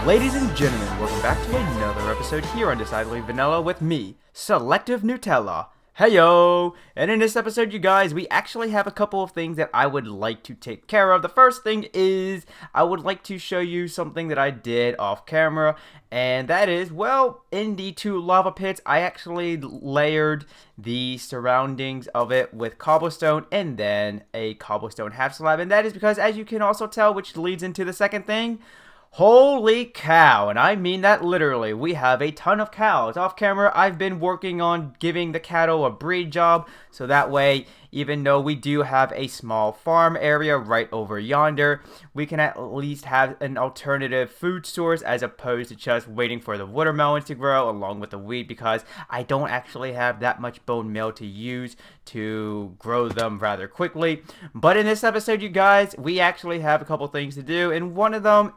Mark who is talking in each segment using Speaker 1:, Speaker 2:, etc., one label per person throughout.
Speaker 1: Ladies and gentlemen, welcome back to another episode here on Decidedly Vanilla with me, Selective Nutella. Heyo! And in this episode, you guys, we actually have a couple of things that I would like to take care of. The first thing is, I would like to show you something that I did off camera, and that is, well, in the two lava pits, I actually layered the surroundings of it with cobblestone and then a cobblestone half slab, and that is because, as you can also tell, which leads into the second thing, holy cow, and I mean that literally, we have a ton of cows. Off camera, I've been working on giving the cattle a breed job, so that way, even though we do have a small farm area right over yonder, we can at least have an alternative food source as opposed to just waiting for the watermelons to grow along with the wheat, because I don't actually have that much bone meal to use to grow them rather quickly. But in this episode, you guys, we actually have a couple things to do, and one of them,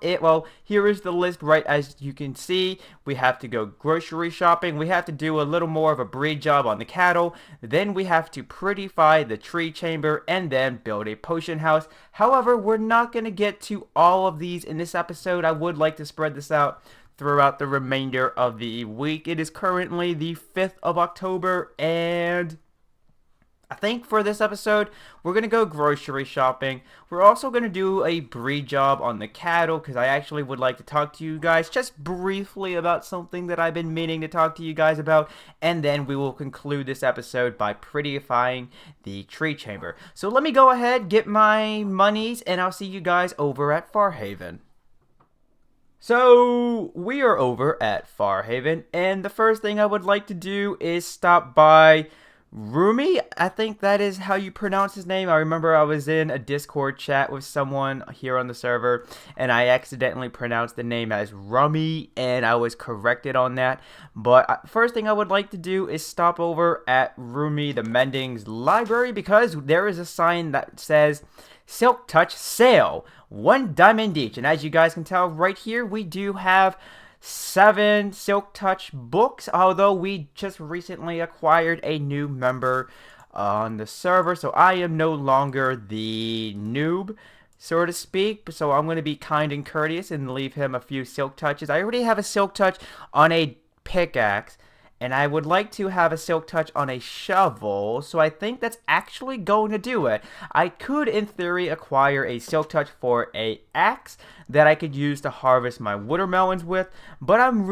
Speaker 1: here is the list right as you can see. We have to go grocery shopping, we have to do a little more of a breed job on the cattle, then we have to prettify the tree chamber, and then build a potion house. However, we're not going to get to all of these in this episode. I would like to spread this out throughout the remainder of the week. It is currently the 5th of October, and I think for this episode, we're going to go grocery shopping. We're also going to do a breed job on the cattle, because I actually would like to talk to you guys just briefly about something that I've been meaning to talk to you guys about. And then we will conclude this episode by prettifying the tree chamber. So let me go ahead, get my monies, and I'll see you guys over at Farhaven. So, we are over at Farhaven, and the first thing I would like to do is stop by Rumi, I think that is how you pronounce his name. I remember I was in a Discord chat with someone here on the server, and I accidentally pronounced the name as Rummy, and I was corrected on that. But first thing I would like to do is stop over at Rumi the Mending's library, because there is a sign that says Silk Touch Sale, 1 diamond each. And as you guys can tell right here, we do have 7 Silk Touch books, although we just recently acquired a new member on the server, so I am no longer the noob, so to speak. So I'm going to be kind and courteous and leave him a few Silk Touches. I already have a Silk Touch on a pickaxe, and I would like to have a Silk Touch on a shovel, so I think that's actually going to do it. I could, in theory, acquire a Silk Touch for a axe that I could use to harvest my watermelons with, but I'm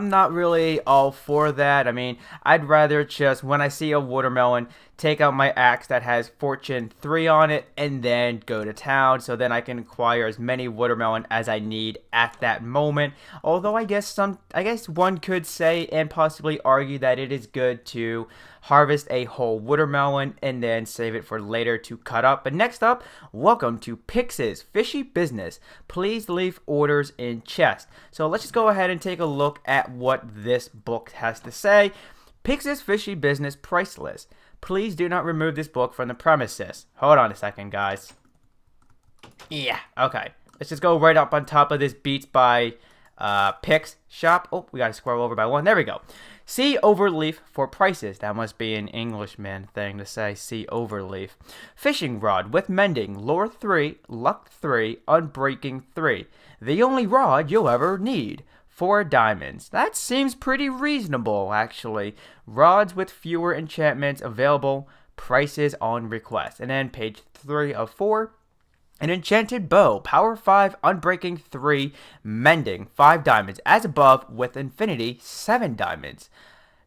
Speaker 1: not really all for that. I mean, I'd rather just, when I see a watermelon, take out my axe that has Fortune 3 on it, and then go to town, so then I can acquire as many watermelon as I need at that moment. Although I guess one could say and possibly argue that it is good to harvest a whole watermelon and then save it for later to cut up. But next up, welcome to Pix's Fishy Business. Please leave orders in chest. So let's just go ahead and take a look at what this book has to say. Pix's Fishy Business price list. Please do not remove this book from the premises. Hold on a second, guys. Yeah, okay. Let's just go right up on top of this Beats by Pix shop. Oh, we gotta scroll over by 1. There we go. See overleaf for prices. That must be an Englishman thing to say, see overleaf. Fishing rod with mending. Lure 3, luck 3, unbreaking 3. The only rod you'll ever need. 4 diamonds. That seems pretty reasonable, actually. Rods with fewer enchantments available. Prices on request. And then page 3 of 4. An enchanted bow. Power 5, unbreaking 3, mending 5 diamonds. As above, with infinity 7 diamonds.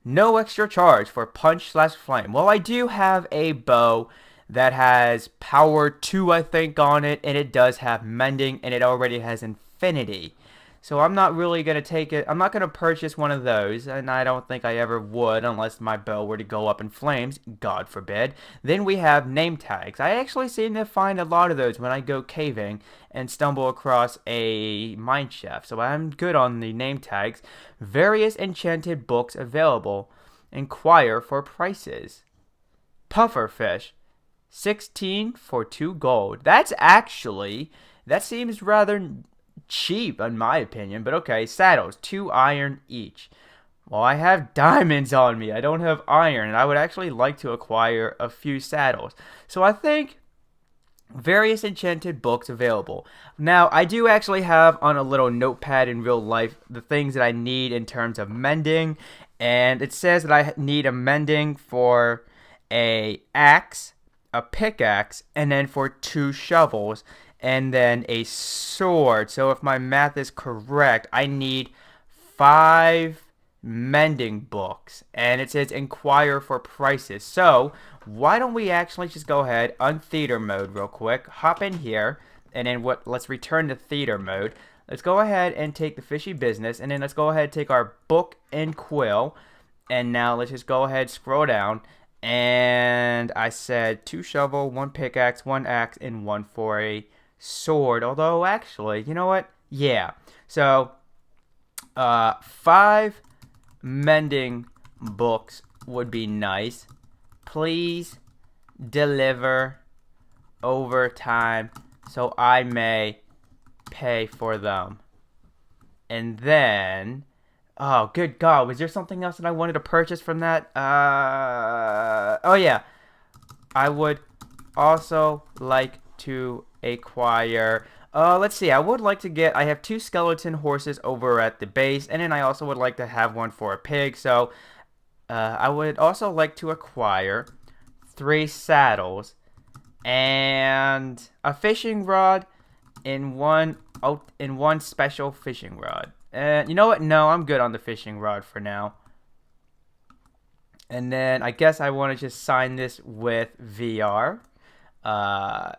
Speaker 1: No extra charge for punch/flame. Well, I do have a bow that has power 2, I think, on it, and it does have mending, and it already has infinity. So I'm not really going to take it. I'm not going to purchase one of those, and I don't think I ever would unless my bow were to go up in flames, God forbid. Then we have name tags. I actually seem to find a lot of those when I go caving and stumble across a mine shaft. So I'm good on the name tags. Various enchanted books available. Inquire for prices. Pufferfish. 16 for 2 gold. That seems rather cheap in my opinion, but okay. Saddles, 2 iron each. Well, I have diamonds on me. I don't have iron, and I would actually like to acquire a few saddles. So I think various enchanted books available. Now, I do actually have on a little notepad in real life the things that I need in terms of mending, and it says that I need a mending for a axe, a pickaxe, and then for 2 shovels, and then a sword. So if my math is correct, I need 5 mending books, and it says inquire for prices. So why don't we actually just go ahead on theater mode real quick, hop in here, and then let's return to theater mode. Let's go ahead and take the fishy business, and then let's go ahead and take our book and quill, and now let's just go ahead, scroll down, and I said 2 shovel, 1 pickaxe, 1 axe, and 1 for a sword. Although actually, you know what? Yeah. So 5 mending books would be nice. Please deliver overtime so I may pay for them. And then, oh good God, was there something else that I wanted to purchase from that? Oh yeah, I would also like to acquire, let's see, I would like to get, I have 2 skeleton horses over at the base, and then I also would like to have one for a pig. So I would also like to acquire 3 saddles and a fishing rod in one special fishing rod. And you know what? No, I'm good on the fishing rod for now. And then I guess I want to just sign this with VR.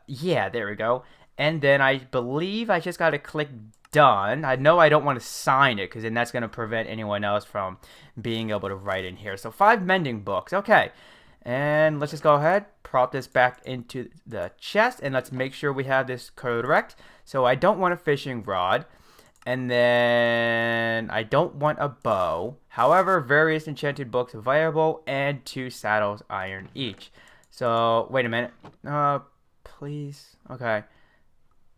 Speaker 1: Yeah, there we go. And then I believe I just got to click done. I know I don't want to sign it because then that's going to prevent anyone else from being able to write in here. So 5 mending books. Okay. And let's just go ahead, prop this back into the chest, and let's make sure we have this correct. So I don't want a fishing rod. And then I don't want a bow. However, various enchanted books available and 2 saddles iron each. So, wait a minute. Please. Okay.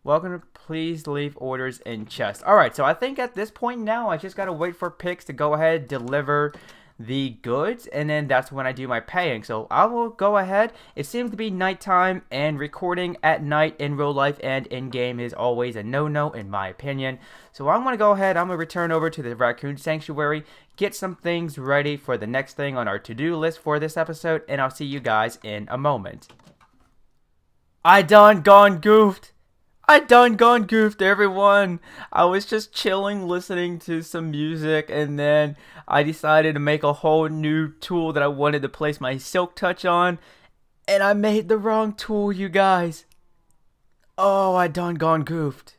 Speaker 1: Welcome to, please leave orders in chest. Alright, so I think at this point now, I just gotta wait for Pix to go ahead, deliver the goods, and then that's when I do my paying. So I will go ahead. It seems to be nighttime, and recording at night in real life and in game is always a no-no in my opinion. So I'm going to go ahead, I'm going to return over to the Raccoon Sanctuary, get some things ready for the next thing on our to-do list for this episode, and I'll see you guys in a moment. I done gone goofed, everyone. I was just chilling, listening to some music, and then I decided to make a whole new tool that I wanted to place my silk touch on, and I made the wrong tool, you guys. Oh, I done gone goofed.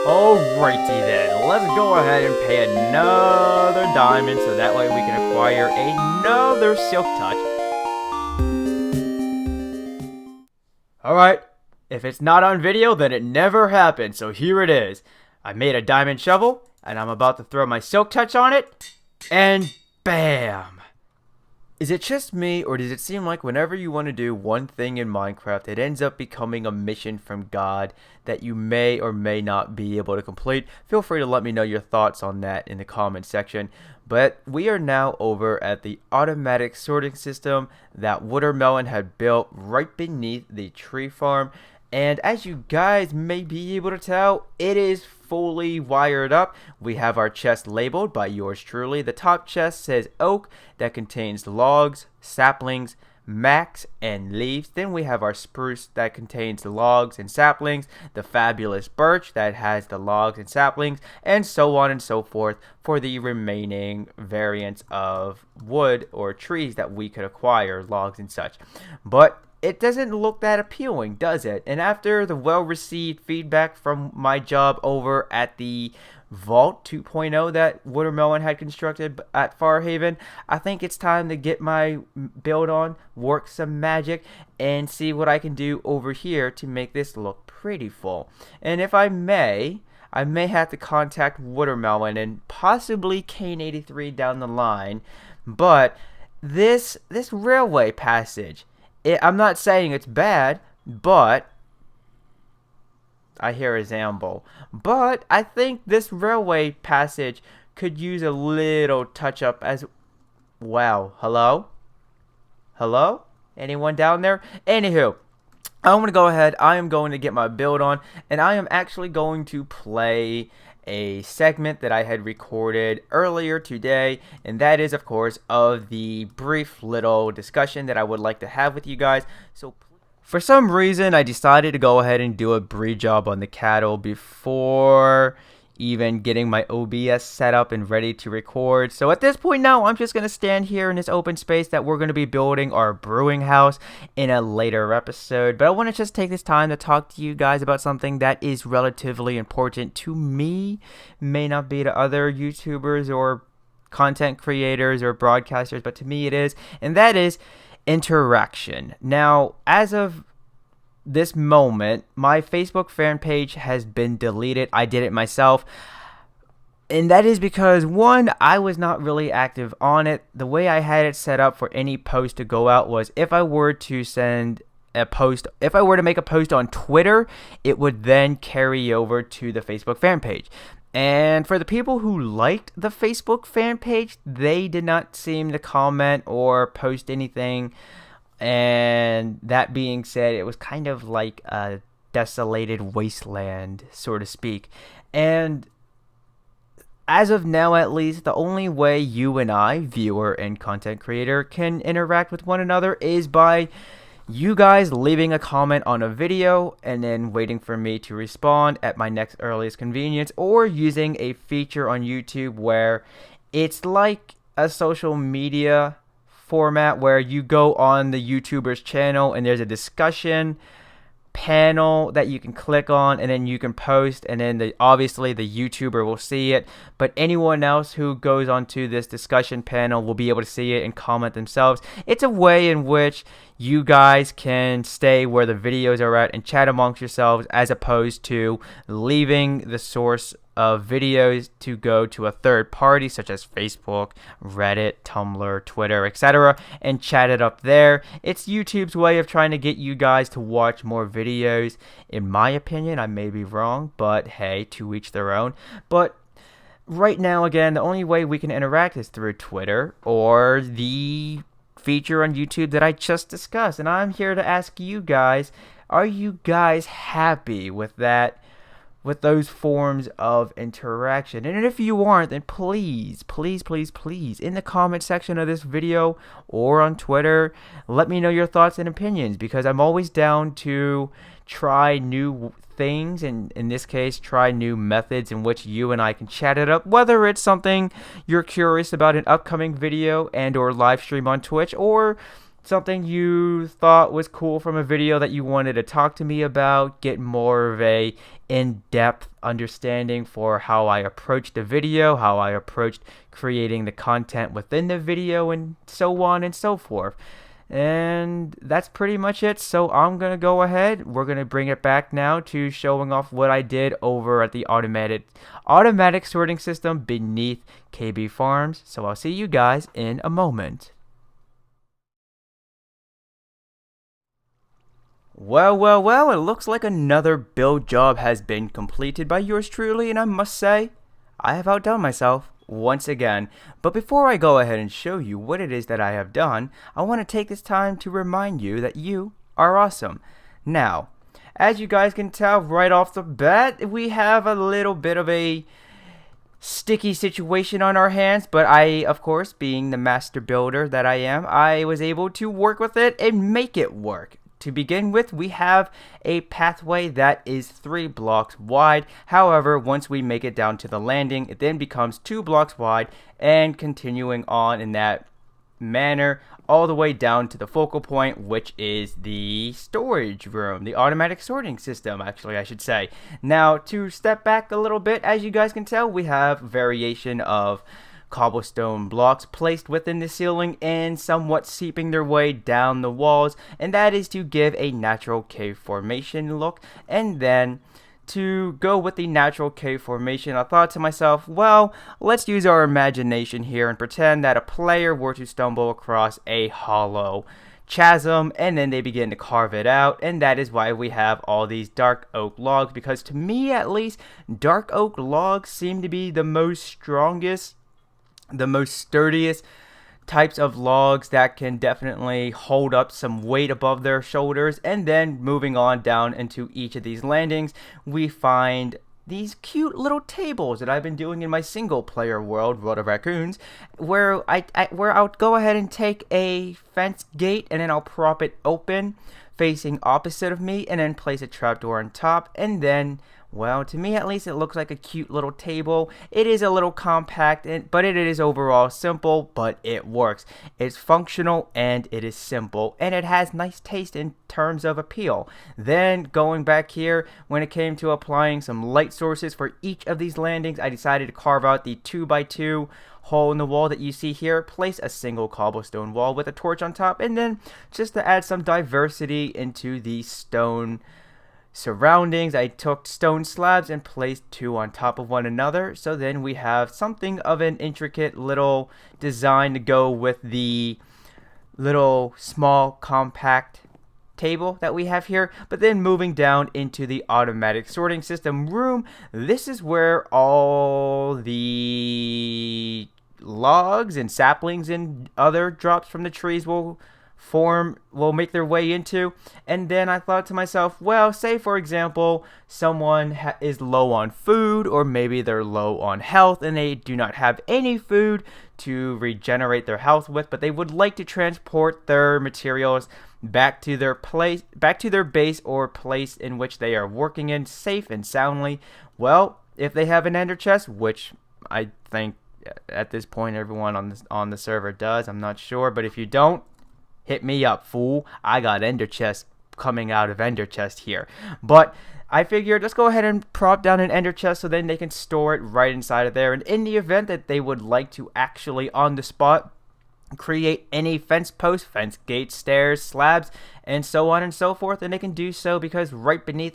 Speaker 1: Alrighty then, let's go ahead and pay another diamond so that way we can acquire another silk touch. Alright, if it's not on video then it never happened, so here it is. I made a diamond shovel and I'm about to throw my silk touch on it, and bam! Is it just me, or does it seem like whenever you want to do one thing in Minecraft, it ends up becoming a mission from God that you may or may not be able to complete? Feel free to let me know your thoughts on that in the comment section. But we are now over at the automatic sorting system that Watermelon had built right beneath the tree farm. And as you guys may be able to tell, it is fully wired up. We have our chest labeled by yours truly. The top chest says oak, that contains logs, saplings, max, and leaves. Then we have our spruce that contains the logs and saplings, the fabulous birch that has the logs and saplings, and so on and so forth for the remaining variants of wood or trees that we could acquire, logs and such. But it doesn't look that appealing, does it? And after the well-received feedback from my job over at the Vault 2.0 that Watermelon had constructed at Farhaven, I think it's time to get my build on, work some magic, and see what I can do over here to make this look pretty full. And if I may have to contact Watermelon and possibly Kane83 down the line, but this railway passage, I'm not saying it's bad, but I hear a Zamble. But I think this railway passage could use a little touch up as well. Hello? Hello? Anyone down there? Anywho, I'm going to go ahead. I am going to get my build on, and I am actually going to play a segment that I had recorded earlier today, and that is of course of the brief little discussion that I would like to have with you guys. So for some reason I decided to go ahead and do a breed job on the cattle before even getting my OBS set up and ready to record. So at this point now, I'm just going to stand here in this open space that we're going to be building our brewing house in a later episode. But I want to just take this time to talk to you guys about something that is relatively important to me, may not be to other YouTubers or content creators or broadcasters, but to me it is, and that is interaction. Now, as of this moment, my Facebook fan page has been deleted. I did it myself, and that is because, one, I was not really active on it. The way I had it set up for any post to go out was if I were to send a post, if I were to make a post on Twitter, it would then carry over to the Facebook fan page. And for the people who liked the Facebook fan page, they did not seem to comment or post anything. And that being said, it was kind of like a desolated wasteland, so to speak. And as of now, at least, the only way you and I, viewer and content creator, can interact with one another is by you guys leaving a comment on a video and then waiting for me to respond at my next earliest convenience, or using a feature on YouTube where it's like a social media format where you go on the YouTuber's channel and there's a discussion panel that you can click on, and then you can post, and then obviously the YouTuber will see it, but anyone else who goes onto this discussion panel will be able to see it and comment themselves. It's a way in which you guys can stay where the videos are at and chat amongst yourselves, as opposed to leaving the source of videos to go to a third party such as Facebook, Reddit, Tumblr, Twitter, etc., and chat it up there. It's YouTube's way of trying to get you guys to watch more videos. In my opinion, I may be wrong, but hey, to each their own. But right now, again, the only way we can interact is through Twitter or the feature on YouTube that I just discussed. And I'm here to ask you guys, are you guys happy with that? With those forms of interaction? And if you aren't, then please, please, please, please, in the comment section of this video or on Twitter, let me know your thoughts and opinions, because I'm always down to try new things, and in this case, try new methods in which you and I can chat it up, whether it's something you're curious about an upcoming video and or live stream on Twitch, or something you thought was cool from a video that you wanted to talk to me about, get more of a in-depth understanding for how I approached the video, how I approached creating the content within the video, and so on and so forth. And that's pretty much it. So I'm going to go ahead. We're going to bring it back now to showing off what I did over at the automatic sorting system beneath KB Farms. So I'll see you guys in a moment. Well, it looks like another build job has been completed by yours truly, and I must say, I have outdone myself once again. But before I go ahead and show you what it is that I have done, I want to take this time to remind you that you are awesome. Now, as you guys can tell right off the bat, we have a little bit of a sticky situation on our hands, but I, of course, being the master builder that I am, I was able to work with it and make it work. To begin with, we have a pathway that is 3 blocks wide. However, once we make it down to the landing, it then becomes 2 blocks wide, and continuing on in that manner all the way down to the focal point, which is the storage room, the automatic sorting system, actually I should say. Now, to step back a little bit, as you guys can tell, we have variation of cobblestone blocks placed within the ceiling and somewhat seeping their way down the walls, and that is to give a natural cave formation look. And then to go with the natural cave formation, I thought to myself, well, let's use our imagination here and pretend that a player were to stumble across a hollow chasm and then they begin to carve it out, and that is why we have all these dark oak logs, because to me at least, dark oak logs seem to be the most strongest, the most sturdiest types of logs that can definitely hold up some weight above their shoulders. And then moving on down into each of these landings, we find these cute little tables that I've been doing in my single player world, World of Raccoons, where I'll go ahead and take a fence gate and then I'll prop it open facing opposite of me and then place a trapdoor on top. And then, well, to me at least, it looks like a cute little table. It is a little compact, but it is overall simple, but it works. It's functional and it is simple, and it has nice taste in terms of appeal. Then going back here, when it came to applying some light sources for each of these landings, I decided to carve out the 2x2 hole in the wall that you see here, place a single cobblestone wall with a torch on top, and then just to add some diversity into the stone surroundings, I took stone slabs and placed 2 on top of one another. So then we have something of an intricate little design to go with the little small compact table that we have here. But then moving down into the automatic sorting system room, this is where all the logs and saplings and other drops from the trees will make their way into. And then I thought to myself, well, say for example someone is low on food, or maybe they're low on health and they do not have any food to regenerate their health with, but they would like to transport their materials back to their base or place in which they are working in safe and soundly. Well, if they have an ender chest, which I think at this point everyone on the server does, I'm not sure, but if you don't, hit me up, fool. I got ender chests coming out of ender chest here. But I figured let's go ahead and prop down an ender chest so then they can store it right inside of there. And in the event that they would like to actually on the spot create any fence posts, fence gates, stairs, slabs, and so on and so forth, and they can do so, because right beneath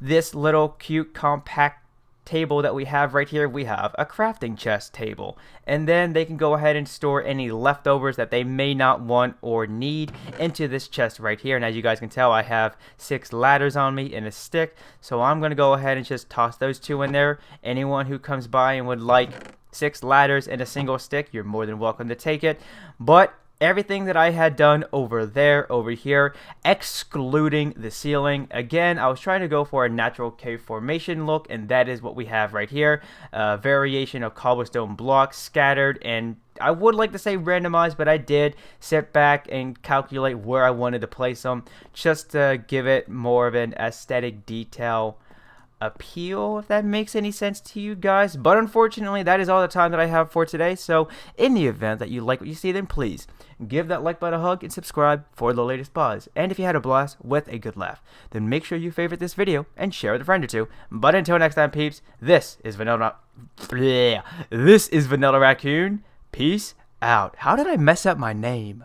Speaker 1: this little cute compact table that we have right here, we have a crafting chest table, and then they can go ahead and store any leftovers that they may not want or need into this chest right here. And as you guys can tell, I have 6 ladders on me and a stick, so I'm going to go ahead and just toss those 2 in there. Anyone who comes by and would like 6 ladders and a single stick, you're more than welcome to take it. But everything that I had done over here, excluding the ceiling. Again, I was trying to go for a natural cave formation look, and that is what we have right here. A variation of cobblestone blocks scattered, and I would like to say randomized, but I did sit back and calculate where I wanted to place them, just to give it more of an aesthetic detail appeal, if that makes any sense to you guys. But unfortunately, that is all the time that I have for today. So in the event that you like what you see, then please give that like button a hug and subscribe for the latest buzz. And if you had a blast with a good laugh, then make sure you favorite this video and share with a friend or 2. But until next time, peeps, this is Vanillaraccoon. Peace out. How did I mess up my name?